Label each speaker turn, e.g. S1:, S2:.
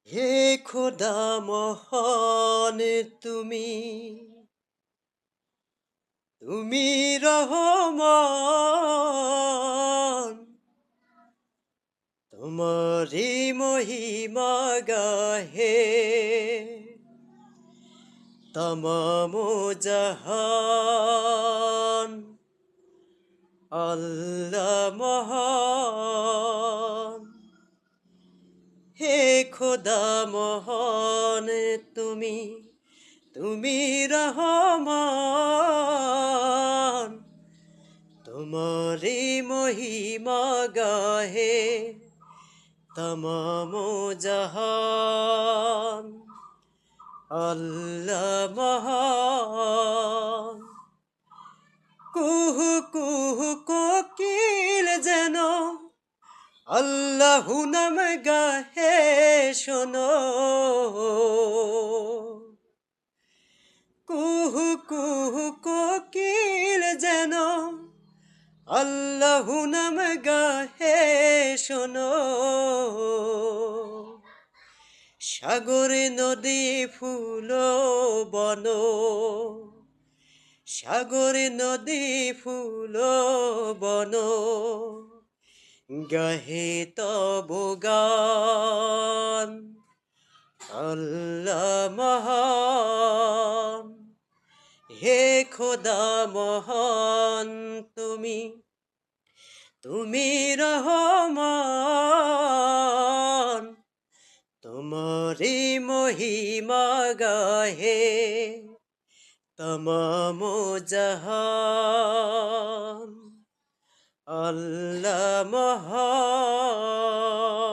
S1: হে খোদা মহান তুমি, তুমি রহমান। তোমারি মহিমা গাহে তমাম জাহান। আল্লাহ মহান, হে খোদা মহান তুমি, তুমি রহমান। তোমারি মহিমা গাহে তমাম জাহান। আল্লাহ মহান। কুহু কুহু কোকিল যেন আল্লাহু নাম গাহে শোনো। কুহু কুহু কোকিল যেন আল্লাহু নাম গাহে শোনো। সাগরে নদী ফুল বন, সাগরে নদী ফুল বন গাহে তব গান। আল্লাহ মহান, হে খোদা মহান তুমি, তুমি রহমান। তোমারি মহিমা গাহে তমাম জাহান। আল্লাহ মহান।